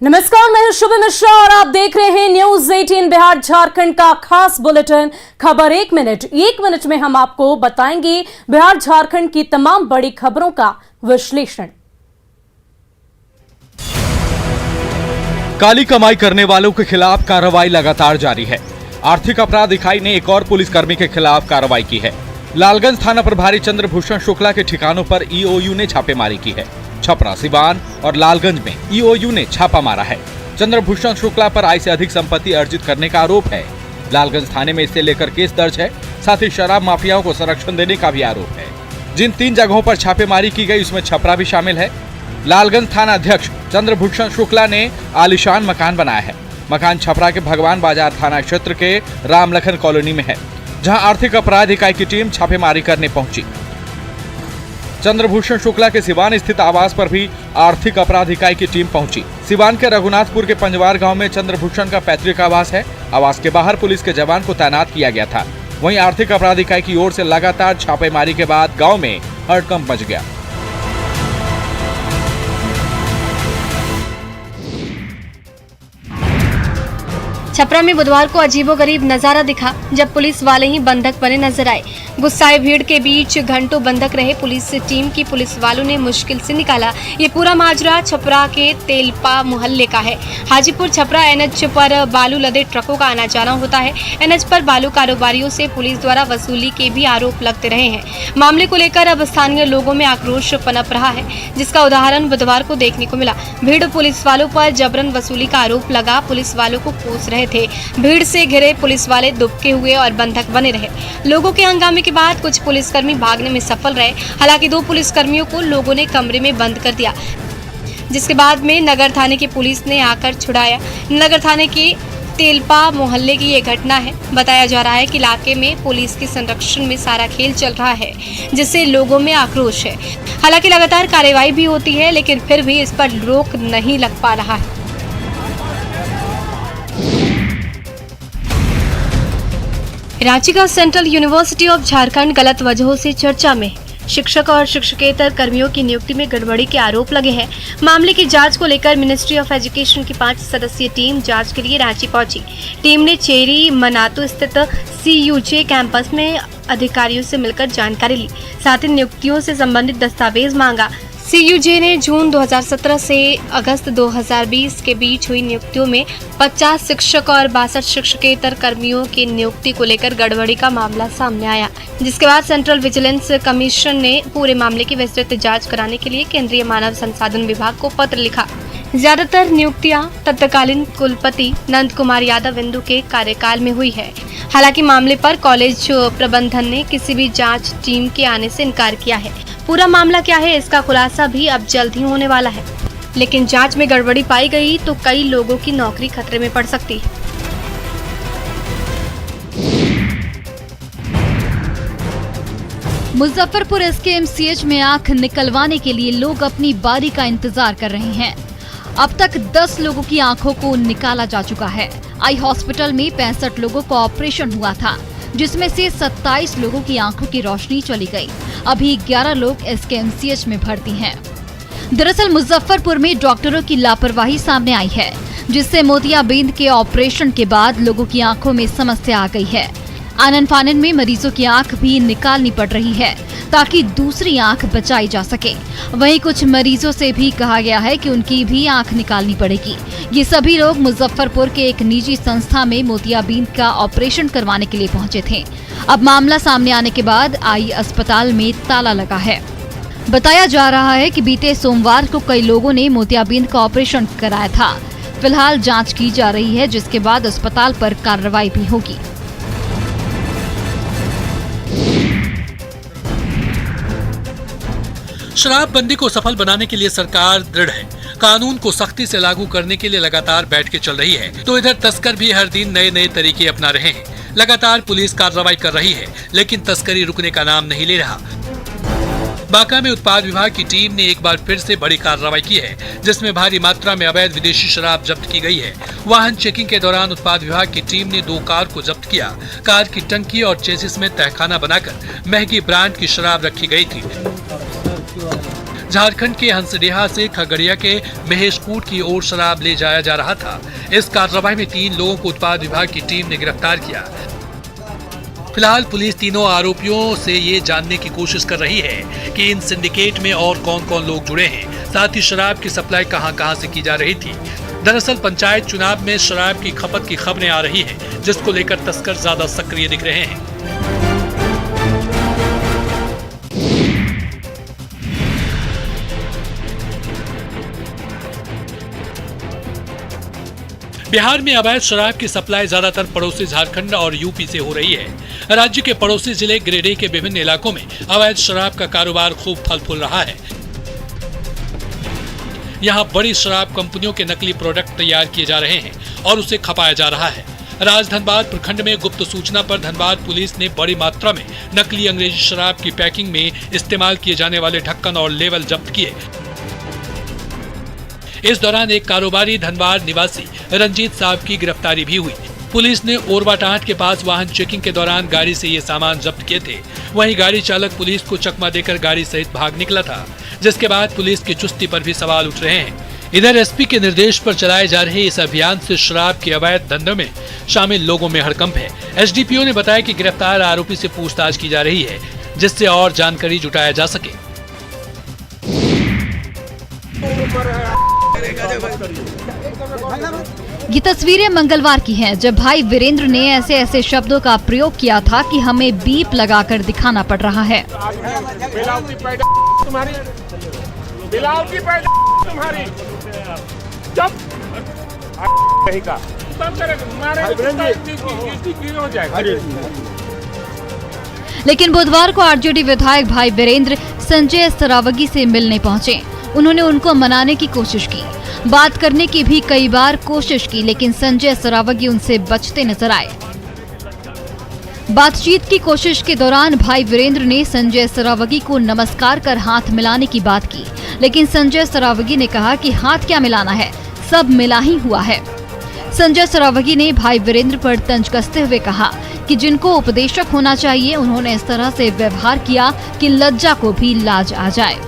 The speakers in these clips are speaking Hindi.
नमस्कार, मैं हूं शुभ मिश्रा और आप देख रहे हैं न्यूज 18 बिहार झारखंड का खास बुलेटिन खबर एक मिनट में हम आपको बताएंगे बिहार झारखंड की तमाम बड़ी खबरों का विश्लेषण। काली कमाई करने वालों के खिलाफ कार्रवाई लगातार जारी है। आर्थिक अपराध इकाई ने एक और पुलिसकर्मी के खिलाफ कार्रवाई की है। लालगंज थाना प्रभारी चंद्रभूषण शुक्ला के ठिकानों पर ईओयू ने छापेमारी की है। छपरा, सिवान और लालगंज में ईओयू ने छापा मारा है। चंद्रभूषण शुक्ला पर आय से अधिक संपत्ति अर्जित करने का आरोप है। लालगंज थाने में इससे लेकर केस दर्ज है। साथ ही शराब माफियाओं को संरक्षण देने का भी आरोप है। जिन 3 जगहों पर छापेमारी की गई उसमें छपरा भी शामिल है। लालगंज थाना अध्यक्ष चंद्रभूषण शुक्ला ने आलीशान मकान बनाया है। मकान छपरा के भगवान बाजार थाना क्षेत्र के रामलखन कॉलोनी में है, जहां आर्थिक अपराध इकाई की टीम छापेमारी करने पहुंची। चंद्रभूषण शुक्ला के सिवान स्थित आवास पर भी आर्थिक अपराध इकाई की टीम पहुंची। सिवान के रघुनाथपुर के पंजवार गांव में चंद्रभूषण का पैतृक आवास है। आवास के बाहर पुलिस के जवान को तैनात किया गया था। वहीं आर्थिक अपराध इकाई की ओर से लगातार छापेमारी के बाद गांव में हड़कंप मच गया। छपरा में बुधवार को अजीबोगरीब नजारा दिखा जब पुलिस वाले ही बंधक बने नजर आए। गुस्साए भीड़ के बीच घंटों बंधक रहे पुलिस टीम की पुलिस वालों ने मुश्किल से निकाला। ये पूरा माजरा छपरा के तेलपा मोहल्ले का है। हाजीपुर छपरा एनएच पर बालू लदे ट्रकों का आना जाना होता है। एनएच पर बालू कारोबारियों से पुलिस द्वारा वसूली के भी आरोप लगते रहे हैं। मामले को लेकर अब स्थानीय लोगों में आक्रोश पनप रहा है, जिसका उदाहरण बुधवार को देखने को मिला। भीड़ पुलिस वालों पर जबरन वसूली का आरोप लगा पुलिस वालों को कोस रहे थे। भीड़ से घिरे पुलिस वाले दुबके हुए और बंधक बने रहे। लोगों के हंगामे के बाद कुछ पुलिसकर्मी भागने में सफल रहे। हालांकि 2 पुलिसकर्मियों को लोगों ने कमरे में बंद कर दिया, जिसके बाद में नगर थाने की पुलिस ने आकर छुड़ाया। नगर थाने के तेलपा मोहल्ले की ये घटना है। बताया जा रहा है कि इलाके में पुलिस के संरक्षण में सारा खेल चल रहा है, जिससे लोगों में आक्रोश है। हालांकि लगातार कार्रवाई भी होती है, लेकिन फिर भी इस पर रोक नहीं लग पा रहा है। रांची का सेंट्रल यूनिवर्सिटी ऑफ झारखंड गलत वजहों से चर्चा में। शिक्षक और शिक्षकेतर कर्मियों की नियुक्ति में गड़बड़ी के आरोप लगे हैं। मामले की जांच को लेकर मिनिस्ट्री ऑफ एजुकेशन की 5 सदस्यीय टीम जांच के लिए रांची पहुंची। टीम ने चेरी मनातू स्थित CUJ कैंपस में अधिकारियों से मिलकर जानकारी ली, साथ ही नियुक्तियों से संबंधित दस्तावेज मांगा। CUJ ने जून 2017 से अगस्त 2020 के बीच हुई नियुक्तियों में 50 शिक्षक और 62 शिक्षकेतर कर्मियों की नियुक्ति को लेकर गड़बड़ी का मामला सामने आया, जिसके बाद सेंट्रल विजिलेंस कमीशन ने पूरे मामले की विस्तृत जांच कराने के लिए केंद्रीय मानव संसाधन विभाग को पत्र लिखा। ज्यादातर नियुक्तियां तत्कालीन कुलपति नंद कुमार यादव बिंदु के कार्यकाल में हुई है। हालांकि मामले पर कॉलेज प्रबंधन ने किसी भी जांच टीम के आने से इनकार किया है। पूरा मामला क्या है, इसका खुलासा भी अब जल्द ही होने वाला है। लेकिन जांच में गड़बड़ी पाई गई तो कई लोगों की नौकरी खतरे में पड़ सकती है। मुजफ्फरपुर SKMCH में आंख निकलवाने के लिए लोग अपनी बारी का इंतजार कर रहे हैं। अब तक 10 लोगों की आंखों को निकाला जा चुका है। आई हॉस्पिटल में 65 लोगों का ऑपरेशन हुआ था, जिसमें से 27 लोगों की आंखों की रोशनी चली गई। अभी 11 लोग SKMCH में भर्ती हैं। दरअसल मुजफ्फरपुर में डॉक्टरों की लापरवाही सामने आई है, जिससे मोतियाबिंद के ऑपरेशन के बाद लोगों की आंखों में समस्या आ गई है। आनन फानन में मरीजों की आंख भी निकालनी पड़ रही है, ताकि दूसरी आंख बचाई जा सके। वहीं कुछ मरीजों से भी कहा गया है कि उनकी भी आंख निकालनी पड़ेगी। ये सभी लोग मुजफ्फरपुर के एक निजी संस्था में मोतियाबिंद का ऑपरेशन करवाने के लिए पहुंचे थे। अब मामला सामने आने के बाद आई अस्पताल में ताला लगा है। बताया जा रहा है कि बीते सोमवार को कई लोगों ने मोतियाबिंद का ऑपरेशन कराया था। फिलहाल जांच की जा रही है, जिसके बाद अस्पताल पर कार्रवाई भी होगी। शराबबंदी को सफल बनाने के लिए सरकार दृढ़ है। कानून को सख्ती से लागू करने के लिए लगातार बैठकें चल रही है, तो इधर तस्कर भी हर दिन नए नए तरीके अपना रहे हैं। लगातार पुलिस कार्रवाई कर रही है, लेकिन तस्करी रुकने का नाम नहीं ले रहा। बांका में उत्पाद विभाग की टीम ने एक बार फिर से बड़ी कार्रवाई की है, जिसमें भारी मात्रा में अवैध विदेशी शराब जब्त की गई है। वाहन चेकिंग के दौरान उत्पाद विभाग की टीम ने 2 कार को जब्त किया। कार की टंकी और चेसिस में तहखाना बनाकर महंगी ब्रांड की शराब रखी गई थी। झारखंड के हंसडेहा से खगड़िया के महेशकूट की ओर शराब ले जाया जा रहा था। इस कार्रवाई में 3 लोगों को उत्पाद विभाग की टीम ने गिरफ्तार किया। फिलहाल पुलिस तीनों आरोपियों से ये जानने की कोशिश कर रही है कि इन सिंडिकेट में और कौन-कौन लोग जुड़े हैं, साथ ही शराब की सप्लाई कहां-कहां से की जा रही थी। दरअसल पंचायत चुनाव में शराब की खपत की खबरें आ रही हैं, जिसको लेकर तस्कर ज्यादा सक्रिय दिख रहे हैं। बिहार में अवैध शराब की सप्लाई ज्यादातर पड़ोसी झारखंड और यूपी से हो रही है। राज्य के पड़ोसी जिले गिरिडीह के विभिन्न इलाकों में अवैध शराब का कारोबार खूब फल फूल रहा है। यहाँ बड़ी शराब कंपनियों के नकली प्रोडक्ट तैयार किए जा रहे हैं और उसे खपाया जा रहा है। राजधनबाद प्रखंड में गुप्त सूचना पर धनबाद पुलिस ने बड़ी मात्रा में नकली अंग्रेजी शराब की पैकिंग में इस्तेमाल किए जाने वाले ढक्कन और लेवल जब्त किए। इस दौरान एक कारोबारी धनबाद निवासी रंजीत साहब की गिरफ्तारी भी हुई। पुलिस ने ओरवाटाट के पास वाहन चेकिंग के दौरान गाड़ी से ये सामान जब्त किए थे। वहीं गाड़ी चालक पुलिस को चकमा देकर गाड़ी सहित भाग निकला था, जिसके बाद पुलिस की चुस्ती पर भी सवाल उठ रहे हैं। इधर एसपी के निर्देश पर चलाए जा रहे इस अभियान से शराब के अवैध धंधे में शामिल लोगों में हड़कंप है। एसडीपीओ ने बताया कि गिरफ्तार आरोपी से पूछताछ की जा रही है, जिससे और जानकारी जुटाया जा सके। ये तस्वीरें मंगलवार की हैं, जब भाई वीरेंद्र ने ऐसे शब्दों का प्रयोग किया था कि हमें बीप लगाकर दिखाना पड़ रहा है। लेकिन बुधवार को आरजेडी विधायक भाई वीरेंद्र संजय सरावगी से मिलने पहुंचे। उन्होंने उनको मनाने की कोशिश की, बात करने की भी कई बार कोशिश की, लेकिन संजय सरावगी उनसे बचते नजर आए। बातचीत की कोशिश के दौरान भाई वीरेंद्र ने संजय सरावगी को नमस्कार कर हाथ मिलाने की बात की, लेकिन संजय सरावगी ने कहा कि हाथ क्या मिलाना है, सब मिला ही हुआ है। संजय सरावगी ने भाई वीरेंद्र पर तंज कसते हुए कहा कि जिनको उपदेशक होना चाहिए, उन्होंने इस तरह से व्यवहार किया कि लज्जा को भी लाज आ जाए।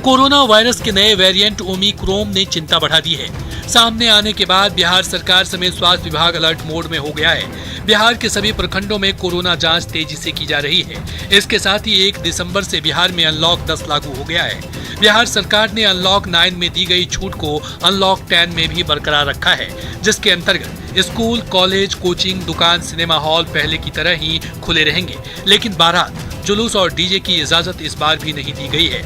कोरोना वायरस के नए वेरिएंट ओमिक्रॉन ने चिंता बढ़ा दी है। सामने आने के बाद बिहार सरकार समेत स्वास्थ्य विभाग अलर्ट मोड में हो गया है। बिहार के सभी प्रखंडों में कोरोना जांच तेजी से की जा रही है। इसके साथ ही 1 दिसंबर से बिहार में अनलॉक 10 लागू हो गया है। बिहार सरकार ने अनलॉक 9 में दी गई छूट को अनलॉक 10 में भी बरकरार रखा है, जिसके अंतर्गत स्कूल, कॉलेज, कोचिंग, दुकान, सिनेमा हॉल पहले की तरह ही खुले रहेंगे, लेकिन बारात, जुलूस और डीजे की इजाजत इस बार भी नहीं दी गई है।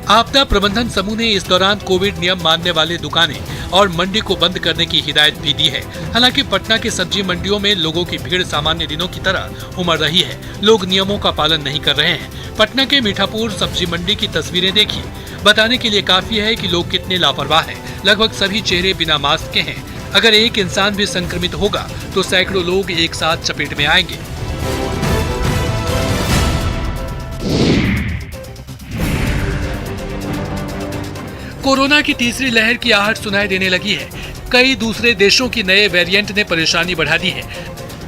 आपदा प्रबंधन समूह ने इस दौरान कोविड नियम मानने वाले दुकानें और मंडी को बंद करने की हिदायत भी दी है। हालांकि पटना के सब्जी मंडियों में लोगों की भीड़ सामान्य दिनों की तरह उमड़ रही है। लोग नियमों का पालन नहीं कर रहे हैं। पटना के मीठापुर सब्जी मंडी की तस्वीरें देखिए, बताने के लिए काफी है कि लोग कितने लापरवाह हैं। लगभग सभी चेहरे बिना मास्क के हैं। अगर एक इंसान भी संक्रमित होगा तो सैकड़ों लोग एक साथ चपेट में आएंगे। कोरोना की तीसरी लहर की आहट सुनाई देने लगी है। कई दूसरे देशों की नए वेरिएंट ने परेशानी बढ़ा दी है।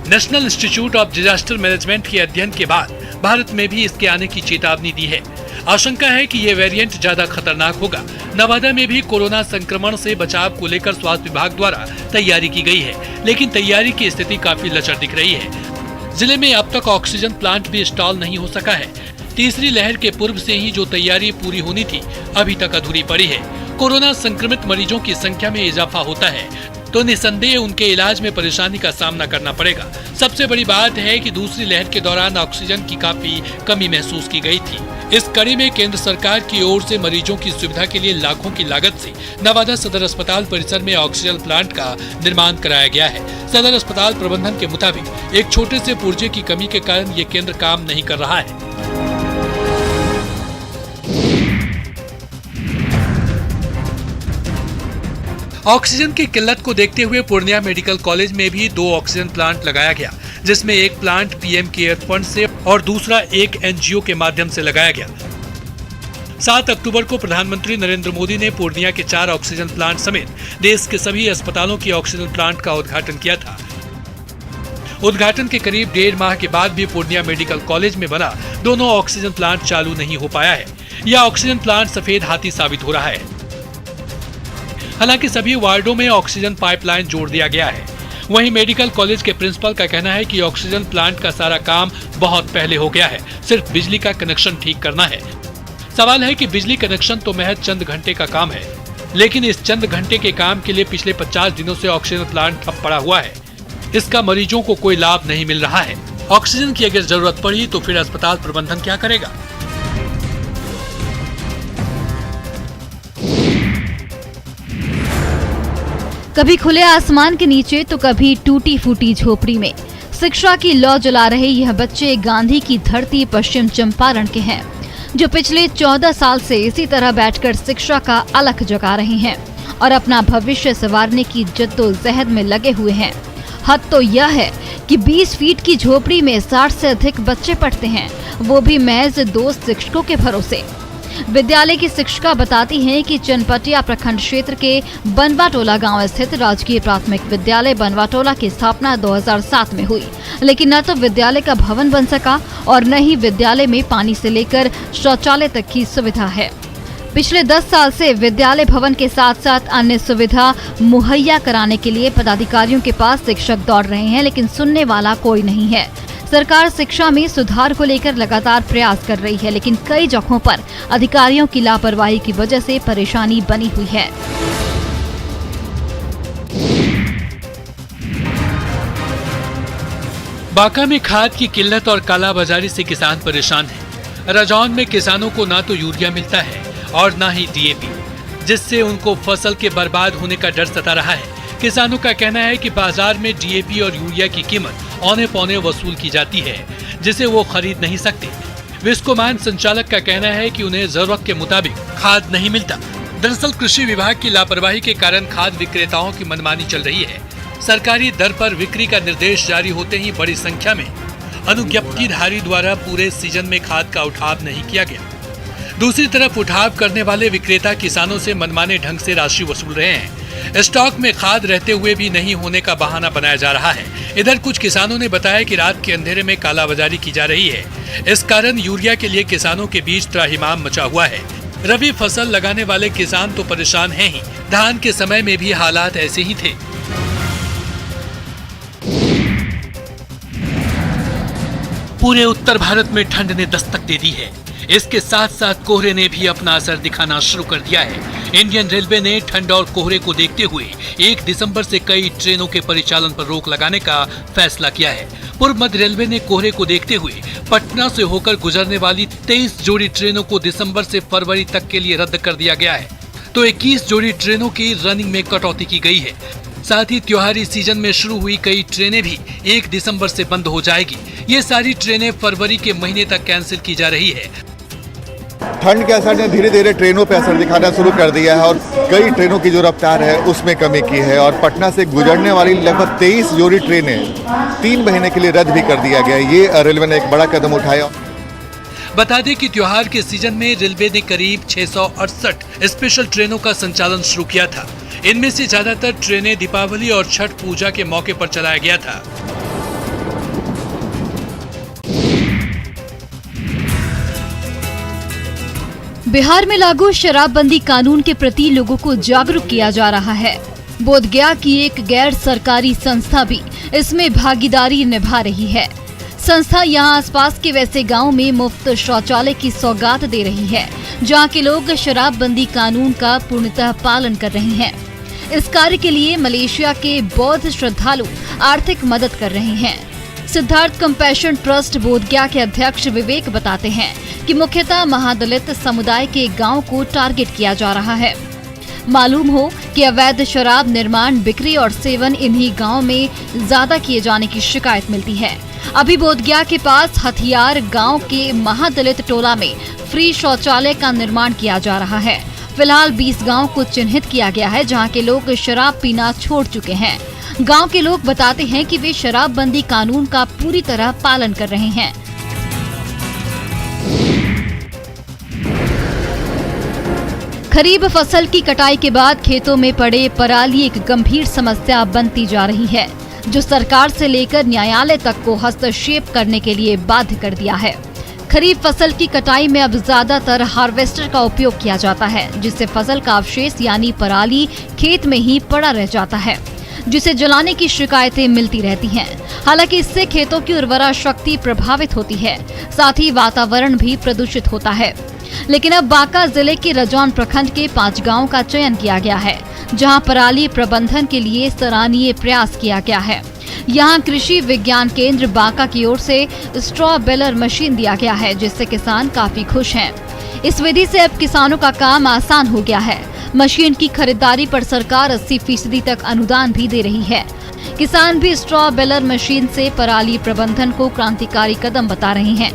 National institute of disaster management के अध्ययन के बाद भारत में भी इसके आने की चेतावनी दी है। आशंका है कि ये वेरिएंट ज्यादा खतरनाक होगा। नवादा में भी कोरोना संक्रमण से बचाव को लेकर स्वास्थ्य विभाग द्वारा तैयारी की गई है, लेकिन तैयारी की स्थिति काफी लचर दिख रही है। जिले में अब तक ऑक्सीजन प्लांट भी इंस्टॉल नहीं हो सका है। तीसरी लहर के पूर्व से ही जो तैयारी पूरी होनी थी, अभी तक अधूरी पड़ी है। कोरोना संक्रमित मरीजों की संख्या में इजाफा होता है तो निसंदेह उनके इलाज में परेशानी का सामना करना पड़ेगा। सबसे बड़ी बात है कि दूसरी लहर के दौरान ऑक्सीजन की काफी कमी महसूस की गई थी। इस कड़ी में केंद्र सरकार की ओर से मरीजों की सुविधा के लिए लाखों की लागत से नवादा सदर अस्पताल परिसर में ऑक्सीजन प्लांट का निर्माण कराया गया है। सदर अस्पताल प्रबंधन के मुताबिक एक छोटे से पुर्जे की कमी के कारण ये केंद्र काम नहीं कर रहा है। ऑक्सीजन की किल्लत को देखते हुए पूर्णिया मेडिकल कॉलेज में भी 2 ऑक्सीजन प्लांट लगाया गया, जिसमें एक प्लांट पीएम केयर फंड से और दूसरा एक एनजीओ के माध्यम से लगाया गया। 7 अक्टूबर को प्रधानमंत्री नरेंद्र मोदी ने पूर्णिया के 4 ऑक्सीजन प्लांट समेत देश के सभी अस्पतालों की ऑक्सीजन प्लांट का उद्घाटन किया था। उद्घाटन के करीब 1.5 माह के बाद भी पूर्णिया मेडिकल कॉलेज में बना दोनों ऑक्सीजन प्लांट चालू नहीं हो पाया है। यह ऑक्सीजन प्लांट सफेद हाथी साबित हो रहा है। हालांकि सभी वार्डों में ऑक्सीजन पाइपलाइन जोड़ दिया गया है। वहीं मेडिकल कॉलेज के प्रिंसिपल का कहना है कि ऑक्सीजन प्लांट का सारा काम बहुत पहले हो गया है, सिर्फ बिजली का कनेक्शन ठीक करना है। सवाल है कि बिजली कनेक्शन तो महज चंद घंटे का काम है, लेकिन इस चंद घंटे के काम के लिए पिछले 50 दिनों से ऑक्सीजन प्लांट ठप पड़ा हुआ है। इसका मरीजों को कोई लाभ नहीं मिल रहा है। ऑक्सीजन की अगर जरूरत पड़ी तो फिर अस्पताल प्रबंधन क्या करेगा? कभी खुले आसमान के नीचे तो कभी टूटी फूटी झोपड़ी में शिक्षा की लौ जला रहे यह बच्चे गांधी की धरती पश्चिम चंपारण के हैं, जो पिछले 14 साल से इसी तरह बैठकर शिक्षा का अलख जगा रहे हैं और अपना भविष्य संवारने की जद्दोजहद में लगे हुए हैं। हद तो यह है कि 20 फीट की झोपड़ी में 60 से अधिक बच्चे पढ़ते हैं, वो भी महज 2 शिक्षकों के भरोसे। विद्यालय की शिक्षिका बताती हैं कि चनपटिया प्रखंड क्षेत्र के बनवाटोला गांव स्थित राजकीय प्राथमिक विद्यालय बनवाटोला की स्थापना 2007 में हुई, लेकिन न तो विद्यालय का भवन बन सका और न ही विद्यालय में पानी से लेकर शौचालय तक की सुविधा है। पिछले 10 साल से विद्यालय भवन के साथ साथ अन्य सुविधा मुहैया कराने के लिए पदाधिकारियों के पास शिक्षक दौड़ रहे हैं, लेकिन सुनने वाला कोई नहीं है। सरकार शिक्षा में सुधार को लेकर लगातार प्रयास कर रही है, लेकिन कई जगहों पर अधिकारियों की लापरवाही की वजह से परेशानी बनी हुई है। बांका में खाद की किल्लत और कालाबाजारी से किसान परेशान हैं। रजौन में किसानों को ना तो यूरिया मिलता है और ना ही डीएपी, जिससे उनको फसल के बर्बाद होने का डर सता रहा है। किसानों का कहना है कि बाजार में डीएपी और यूरिया की कीमत औने पौने वसूल की जाती है, जिसे वो खरीद नहीं सकते। विस्कोमान संचालक का कहना है कि उन्हें जरूरत के मुताबिक खाद नहीं मिलता। दरअसल कृषि विभाग की लापरवाही के कारण खाद विक्रेताओं की मनमानी चल रही है। सरकारी दर पर बिक्री का निर्देश जारी होते ही बड़ी संख्या में अनुज्ञप्तिधारी द्वारा पूरे सीजन में खाद का उठाव नहीं किया गया। दूसरी तरफ उठाव करने वाले विक्रेता किसानों से मनमाने ढंग से राशि वसूल रहे हैं। स्टॉक में खाद रहते हुए भी नहीं होने का बहाना बनाया जा रहा है। इधर कुछ किसानों ने बताया कि रात के अंधेरे में कालाबाजारी की जा रही है। इस कारण यूरिया के लिए किसानों के बीच त्राहिमाम मचा हुआ है। रबी फसल लगाने वाले किसान तो परेशान हैं ही, धान के समय में भी हालात ऐसे ही थे। पूरे उत्तर भारत में ठंड ने दस्तक दे दी है। इसके साथ साथ कोहरे ने भी अपना असर दिखाना शुरू कर दिया है। इंडियन रेलवे ने ठंड और कोहरे को देखते हुए 1 दिसंबर से कई ट्रेनों के परिचालन पर रोक लगाने का फैसला किया है। पूर्व मध्य रेलवे ने कोहरे को देखते हुए पटना से होकर गुजरने वाली 23 जोड़ी ट्रेनों को दिसंबर से फरवरी तक के लिए रद्द कर दिया गया है, तो 21 जोड़ी ट्रेनों की रनिंग में कटौती की गई है। साथ ही त्योहारी सीजन में शुरू हुई कई ट्रेनें भी 1 दिसंबर से बंद हो जाएगी। ये सारी ट्रेनें फरवरी के महीने तक कैंसिल की जा रही है। ठंड के असर ने धीरे धीरे ट्रेनों पर असर दिखाना शुरू कर दिया है और कई ट्रेनों की जो रफ्तार है उसमें कमी की है और पटना से गुजरने वाली लगभग 23 जोड़ी ट्रेनें 3 महीने के लिए रद्द भी कर दिया गया। ये रेलवे ने एक बड़ा कदम उठाया। बता दें कि त्योहार के सीजन में रेलवे ने करीब 668 स्पेशल ट्रेनों का संचालन शुरू किया था। इनमें से ज्यादातर ट्रेनें दीपावली और छठ पूजा के मौके पर चलाया गया था। बिहार में लागू शराबबंदी कानून के प्रति लोगों को जागरूक किया जा रहा है। बोधगया की एक गैर सरकारी संस्था भी इसमें भागीदारी निभा रही है। संस्था यहां आसपास के वैसे गांव में मुफ्त शौचालय की सौगात दे रही है, जहां के लोग शराबबंदी कानून का पूर्णतः पालन कर रहे हैं। इस कार्य के लिए मलेशिया के बौद्ध श्रद्धालु आर्थिक मदद कर रहे हैं। सिद्धार्थ कंपैशन ट्रस्ट बोधगया के अध्यक्ष विवेक बताते हैं कि मुख्यतः महादलित समुदाय के गांव को टारगेट किया जा रहा है। मालूम हो कि अवैध शराब निर्माण, बिक्री और सेवन इन्हीं गांव में ज्यादा किए जाने की शिकायत मिलती है। अभी बोधगया के पास हथियार गांव के महादलित टोला में फ्री शौचालय का निर्माण किया जा रहा है। फिलहाल 20 गांव को चिन्हित किया गया है जहां के लोग शराब पीना छोड़ चुके हैं। गांव के लोग बताते हैं कि वे शराबबंदी कानून का पूरी तरह पालन कर रहे हैं। खरीफ फसल की कटाई के बाद खेतों में पड़े पराली एक गंभीर समस्या बनती जा रही है। जो सरकार से लेकर न्यायालय तक को हस्तक्षेप करने के लिए बाध्य कर दिया है। खरीफ फसल की कटाई में अब ज्यादातर हार्वेस्टर का उपयोग किया जाता है, जिससे फसल का अवशेष यानी पराली खेत में ही पड़ा रह जाता है, जिसे जलाने की शिकायतें मिलती रहती हैं। हालांकि इससे खेतों की उर्वरा शक्ति प्रभावित होती है, साथ ही वातावरण भी प्रदूषित होता है। लेकिन अब बांका जिले के रजौन प्रखंड के 5 गांवों का चयन किया गया है, जहां पराली प्रबंधन के लिए सराहनीय प्रयास किया गया है। यहां कृषि विज्ञान केंद्र बांका की ओर से स्ट्रॉ बेलर मशीन दिया गया है, जिससे किसान काफी खुश हैं। इस विधि से अब किसानों का काम आसान हो गया है। मशीन की खरीदारी पर सरकार 80% तक अनुदान भी दे रही है। किसान भी स्ट्रॉ बेलर मशीन से पराली प्रबंधन को क्रांतिकारी कदम बता रहे हैं।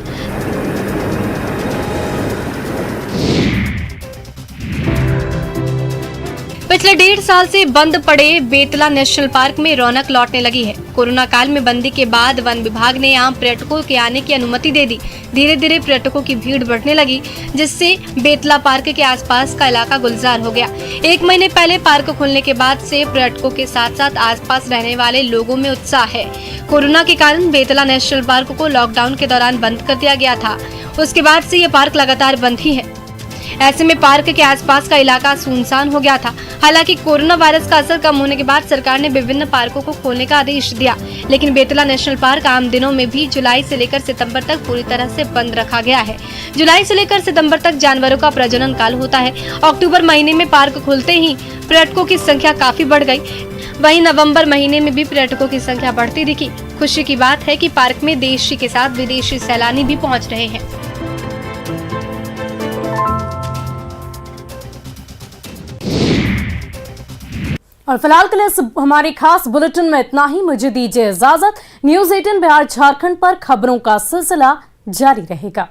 पिछले 1.5 साल से बंद पड़े बेतला नेशनल पार्क में रौनक लौटने लगी है। कोरोना काल में बंदी के बाद वन विभाग ने यहाँ पर्यटकों के आने की अनुमति दे दी। धीरे धीरे पर्यटकों की भीड़ बढ़ने लगी, जिससे बेतला पार्क के आसपास का इलाका गुलजार हो गया। 1 महीने पहले पार्क खुलने के बाद से पर्यटकों के साथ साथ आसपास रहने वाले लोगों में उत्साह है। कोरोना के कारण बेतला नेशनल पार्क को लॉकडाउन के दौरान बंद कर दिया गया था। उसके बाद से ये पार्क लगातार बंद ही है। ऐसे में पार्क के आसपास का इलाका सुनसान हो गया था। हालांकि कोरोना वायरस का असर कम होने के बाद सरकार ने विभिन्न पार्कों को खोलने का आदेश दिया, लेकिन बेतला नेशनल पार्क आम दिनों में भी जुलाई से लेकर सितंबर तक पूरी तरह से बंद रखा गया है। जुलाई से लेकर सितंबर तक जानवरों का प्रजनन काल होता है। अक्टूबर महीने में पार्क खुलते ही पर्यटकों की संख्या काफी बढ़ गई। वहीं नवंबर महीने में भी पर्यटकों की संख्या बढ़ती दिखी। खुशी की बात है कि पार्क में देशी के साथ विदेशी सैलानी भी पहुँच रहे हैं। और फिलहाल के लिए हमारी खास बुलेटिन में इतना ही। मुझे दीजिए इजाजत। न्यूज़ 18 बिहार झारखंड पर खबरों का सिलसिला जारी रहेगा।